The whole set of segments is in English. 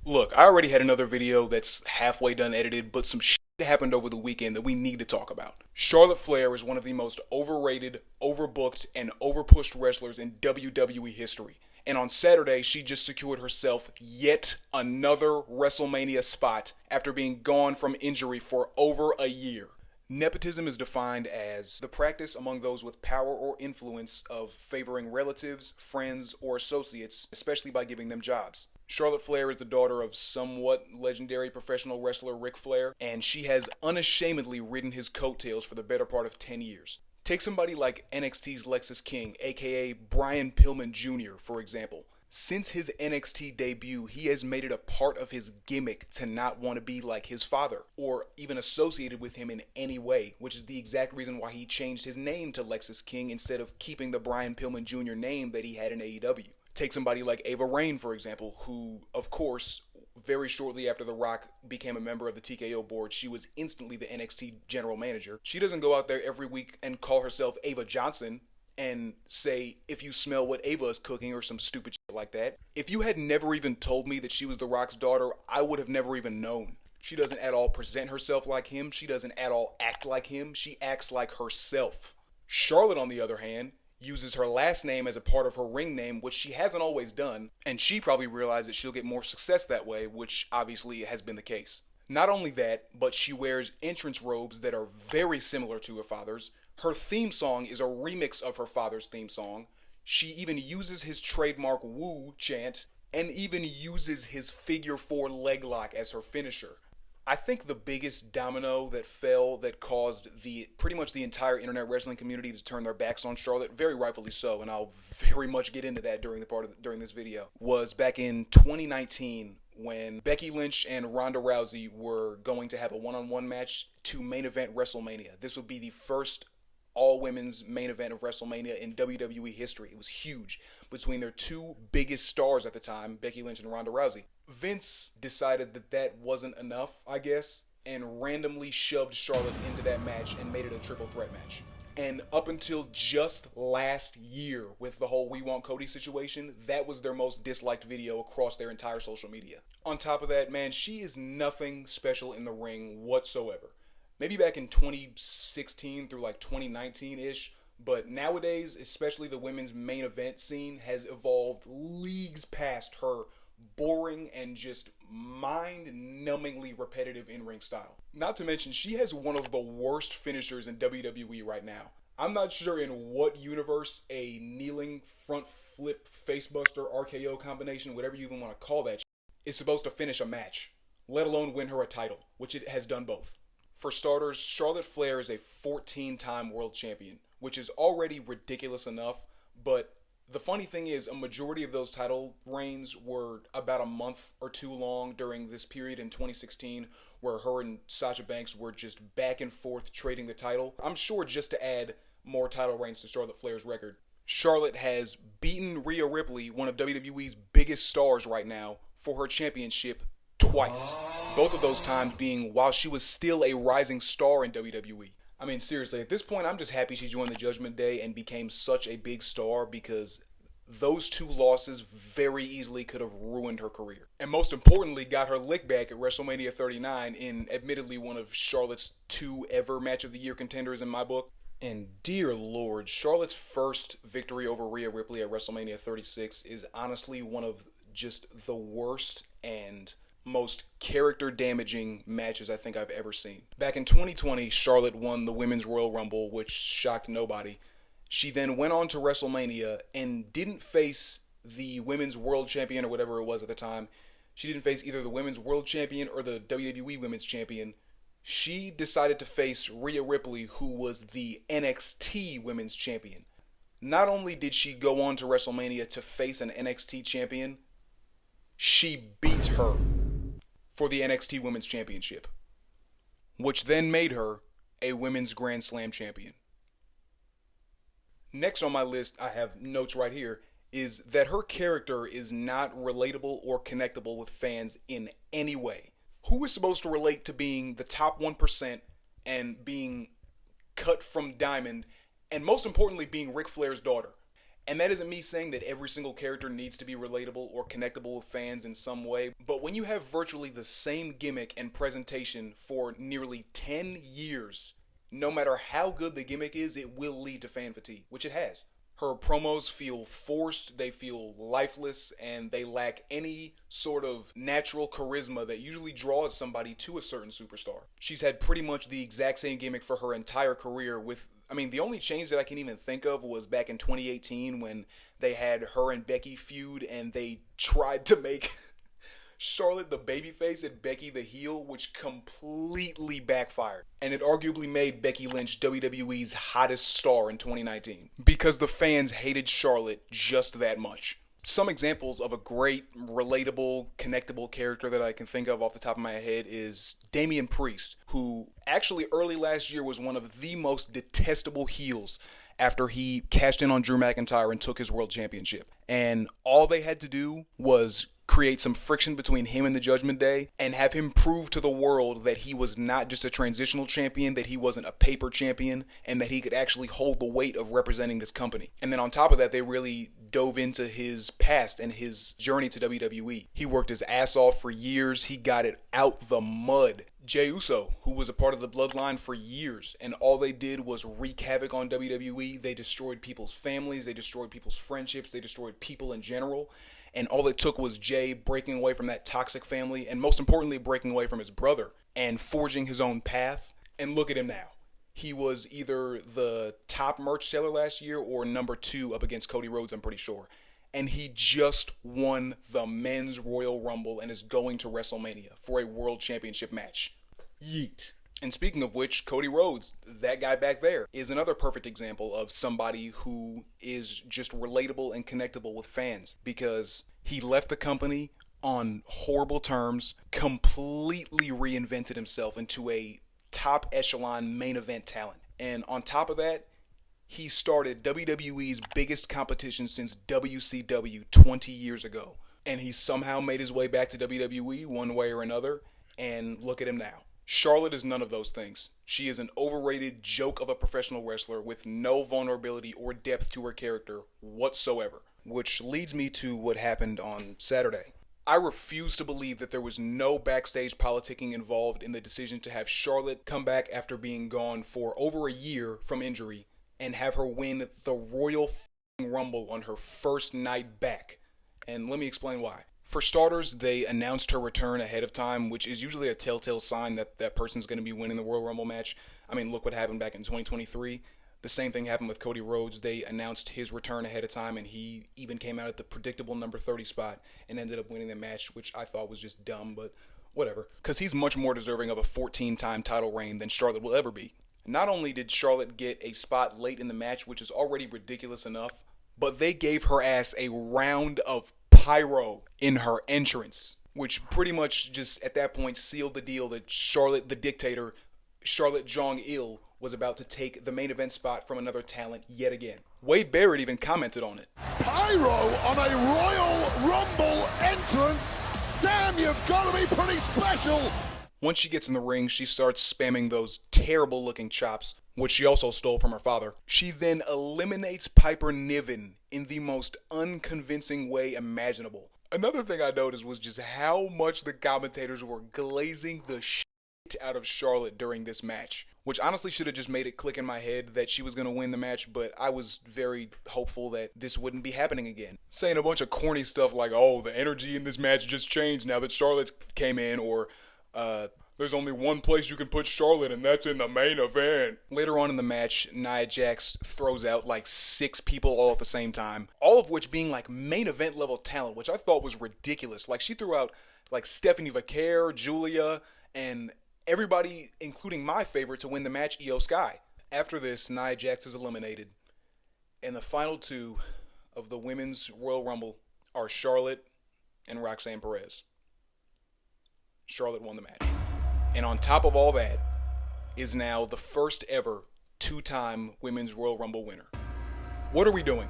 Look, I already had another video that's halfway done edited, but some shit happened over the weekend that we need to talk about. Charlotte Flair is one of the most overrated, overbooked, and overpushed wrestlers in WWE history. And on Saturday, she just secured herself yet another WrestleMania spot after being gone from injury for over a year. Nepotism is defined as the practice among those with power or influence of favoring relatives, friends, or associates, especially by giving them jobs. Charlotte Flair is the daughter of somewhat legendary professional wrestler Ric Flair, and she has unashamedly ridden his coattails for the better part of 10 years. Take somebody like NXT's Lexis King, aka Brian Pillman Jr., for example. Since his NXT debut, he has made it a part of his gimmick to not want to be like his father, or even associated with him in any way, which is the exact reason why he changed his name to Lexis King instead of keeping the Brian Pillman Jr. name that he had in AEW. Take somebody like Ava Raine, for example, who, of course, very shortly after The Rock became a member of the TKO board, she was instantly the NXT general manager. She doesn't go out there every week and call herself Ava Johnson and say, if you smell what Ava is cooking, or some stupid shit like that. If you had never even told me that she was The Rock's daughter, I would have never even known. She doesn't at all present herself like him. She doesn't at all act like him. She acts like herself. Charlotte, on the other hand, uses her last name as a part of her ring name, which she hasn't always done, and she probably realized that she'll get more success that way, which obviously has been the case. Not only that, but she wears entrance robes that are very similar to her father's. Her theme song is a remix of her father's theme song. She even uses his trademark woo chant, and even uses his figure four leg lock as her finisher. I think the biggest domino that fell that caused pretty much the entire internet wrestling community to turn their backs on Charlotte, very rightfully so, and I'll very much get into that during this video, was back in 2019 when Becky Lynch and Ronda Rousey were going to have a one-on-one match to main event WrestleMania. This would be the first all-women's main event of WrestleMania in WWE history. It was huge, between their two biggest stars at the time, Becky Lynch and Ronda Rousey. Vince decided that that wasn't enough, I guess, and randomly shoved Charlotte into that match and made it a triple threat match. And up until just last year, with the whole We Want Cody situation, that was their most disliked video across their entire social media. On top of that, man, she is nothing special in the ring whatsoever. Maybe back in 2016 through like 2019-ish, but nowadays, especially the women's main event scene has evolved leagues past her boring and just mind-numbingly repetitive in-ring style. Not to mention, she has one of the worst finishers in WWE right now. I'm not sure in what universe a kneeling front flip facebuster RKO combination, whatever you even want to call that, is supposed to finish a match, let alone win her a title, which it has done both. For starters, Charlotte Flair is a 14-time world champion, which is already ridiculous enough, but the funny thing is, a majority of those title reigns were about a month or two long during this period in 2016, where her and Sasha Banks were just back and forth trading the title. I'm sure just to add more title reigns to Charlotte Flair's record. Charlotte has beaten Rhea Ripley, one of WWE's biggest stars right now, for her championship twice. Both of those times being while she was still a rising star in WWE. I mean, seriously, at this point, I'm just happy she joined the Judgment Day and became such a big star, because those two losses very easily could have ruined her career. And most importantly, got her lick back at WrestleMania 39 in admittedly one of Charlotte's two ever Match of the Year contenders in my book. And dear Lord, Charlotte's first victory over Rhea Ripley at WrestleMania 36 is honestly one of just the worst and most character damaging matches I think I've ever seen. Back in 2020, Charlotte won the Women's Royal Rumble, which shocked nobody. She then went on to WrestleMania and didn't face the Women's World Champion or whatever it was at the time. She didn't face either the Women's World Champion or the WWE Women's Champion. She decided to face Rhea Ripley, who was the NXT Women's Champion. Not only did she go on to WrestleMania to face an NXT champion, she beat her for the NXT Women's Championship, which then made her a Women's Grand Slam champion. Next on my list, I have notes right here, is that her character is not relatable or connectable with fans in any way. Who is supposed to relate to being the top 1% and being cut from diamond, and most importantly, being Ric Flair's daughter? And that isn't me saying that every single character needs to be relatable or connectable with fans in some way, but when you have virtually the same gimmick and presentation for nearly 10 years, no matter how good the gimmick is, it will lead to fan fatigue, which it has. Her promos feel forced, they feel lifeless, and they lack any sort of natural charisma that usually draws somebody to a certain superstar. She's had pretty much the exact same gimmick for her entire career with, the only change that I can even think of was back in 2018 when they had her and Becky feud and they tried to make Charlotte the babyface and Becky the heel, which completely backfired. And it arguably made Becky Lynch WWE's hottest star in 2019 because the fans hated Charlotte just that much. Some examples of a great, relatable, connectable character that I can think of off the top of my head is Damian Priest, who actually early last year was one of the most detestable heels after he cashed in on Drew McIntyre and took his world championship. And all they had to do was create some friction between him and the Judgment Day and have him prove to the world that he was not just a transitional champion, that he wasn't a paper champion, and that he could actually hold the weight of representing this company. And then on top of that, they really dove into his past and his journey to WWE. He worked his ass off for years. He got it out the mud. Jey Uso, who was a part of the bloodline for years, and all they did was wreak havoc on WWE. They destroyed people's families, they destroyed people's friendships, they destroyed people in general. And all it took was Jey breaking away from that toxic family, and most importantly, breaking away from his brother and forging his own path. And look at him now. He was either the top merch seller last year or number 2 up against Cody Rhodes, I'm pretty sure. And he just won the Men's Royal Rumble and is going to WrestleMania for a World Championship match. Yeet. And speaking of which, Cody Rhodes, that guy back there, is another perfect example of somebody who is just relatable and connectable with fans because he left the company on horrible terms, completely reinvented himself into a top echelon main event talent. And on top of that, he started WWE's biggest competition since WCW 20 years ago. And he somehow made his way back to WWE one way or another, and look at him now. Charlotte is none of those things. She is an overrated joke of a professional wrestler with no vulnerability or depth to her character whatsoever. Which leads me to what happened on Saturday. I refuse to believe that there was no backstage politicking involved in the decision to have Charlotte come back after being gone for over a year from injury and have her win the Royal Rumble on her first night back. And let me explain why. For starters, they announced her return ahead of time, which is usually a telltale sign that that person's going to be winning the Royal Rumble match. Look what happened back in 2023. The same thing happened with Cody Rhodes. They announced his return ahead of time, and he even came out at the predictable number 30 spot and ended up winning the match, which I thought was just dumb, but whatever. Because he's much more deserving of a 14-time title reign than Charlotte will ever be. Not only did Charlotte get a spot late in the match, which is already ridiculous enough, but they gave her ass a round of pyro in her entrance, which pretty much just at that point sealed the deal that Charlotte the Dictator, Charlotte Jong-il, was about to take the main event spot from another talent yet again. Wade Barrett even commented on it. Pyro on a Royal Rumble entrance? Damn, you've got to be pretty special! Once she gets in the ring, she starts spamming those terrible looking chops, which she also stole from her father. She then eliminates Piper Niven in the most unconvincing way imaginable. Another thing I noticed was just how much the commentators were glazing the shit out of Charlotte during this match, which honestly should have just made it click in my head that she was going to win the match, but I was very hopeful that this wouldn't be happening again. Saying a bunch of corny stuff like, oh, the energy in this match just changed now that Charlotte came in, or there's only one place you can put Charlotte, and that's in the main event. Later on in the match, Nia Jax throws out like 6 people all at the same time, all of which being like main event level talent, which I thought was ridiculous. Like, she threw out like Stephanie Vaquer, Julia, and everybody, including my favorite to win the match, Io Sky. After this, Nia Jax is eliminated, and the final 2 of the Women's Royal Rumble are Charlotte and Roxanne Perez. Charlotte won the match. And on top of all that is now the first ever 2-time Women's Royal Rumble winner. What are we doing?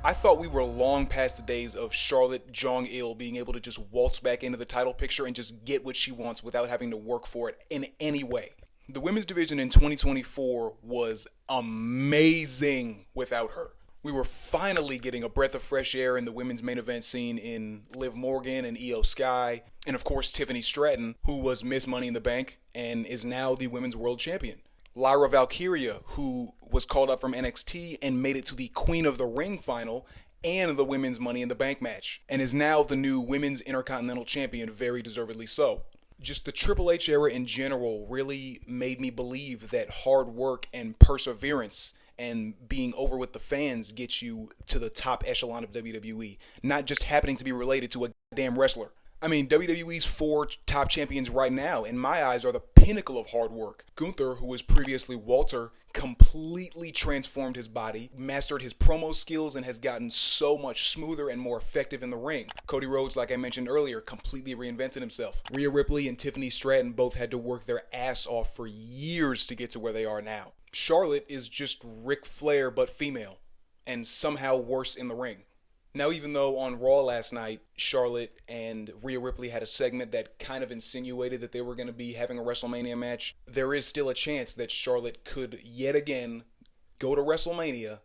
I thought we were long past the days of Charlotte Jong-il being able to just waltz back into the title picture and just get what she wants without having to work for it in any way. The women's division in 2024 was amazing without her. We were finally getting a breath of fresh air in the women's main event scene in Liv Morgan and Io Sky, and of course Tiffany Stratton, who was Miss Money in the Bank and is now the women's world champion. Lyra Valkyria, who was called up from NXT and made it to the Queen of the Ring final and the women's Money in the Bank match, and is now the new women's Intercontinental Champion, very deservedly so. Just the Triple H era in general really made me believe that hard work and perseverance and being over with the fans gets you to the top echelon of WWE, not just happening to be related to a goddamn wrestler. I mean, WWE's 4 top champions right now, in my eyes, are the pinnacle of hard work. Gunther, who was previously Walter, completely transformed his body, mastered his promo skills, and has gotten so much smoother and more effective in the ring. Cody Rhodes, like I mentioned earlier, completely reinvented himself. Rhea Ripley and Tiffany Stratton both had to work their ass off for years to get to where they are now. Charlotte is just Ric Flair but female, and somehow worse in the ring. Now, even though on Raw last night, Charlotte and Rhea Ripley had a segment that kind of insinuated that they were going to be having a WrestleMania match, there is still a chance that Charlotte could yet again go to WrestleMania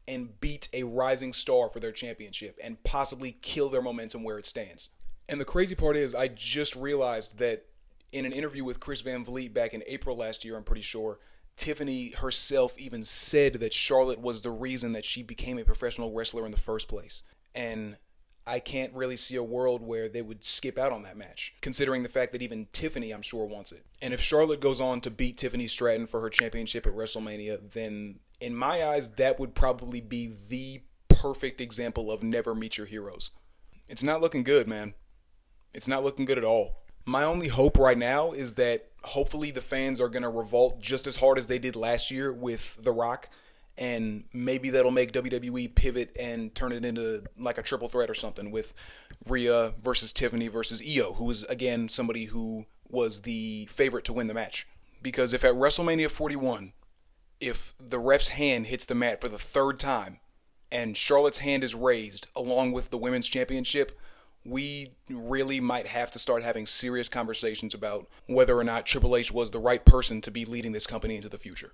and beat a rising star for their championship and possibly kill their momentum where it stands. And the crazy part is, I just realized that in an interview with Chris Van Vliet back in April last year, I'm pretty sure, Tiffany herself even said that Charlotte was the reason that she became a professional wrestler in the first place. And I can't really see a world where they would skip out on that match, considering the fact that even Tiffany, I'm sure, wants it. And if Charlotte goes on to beat Tiffany Stratton for her championship at WrestleMania, then in my eyes, that would probably be the perfect example of never meet your heroes. It's not looking good, man. It's not looking good at all. My only hope right now is that hopefully the fans are going to revolt just as hard as they did last year with The Rock, and maybe that'll make WWE pivot and turn it into like a triple threat or something with Rhea versus Tiffany versus Io, who is, again, somebody who was the favorite to win the match. Because if at WrestleMania 41, if the ref's hand hits the mat for the 3rd time and Charlotte's hand is raised along with the women's championship, we really might have to start having serious conversations about whether or not Triple H was the right person to be leading this company into the future.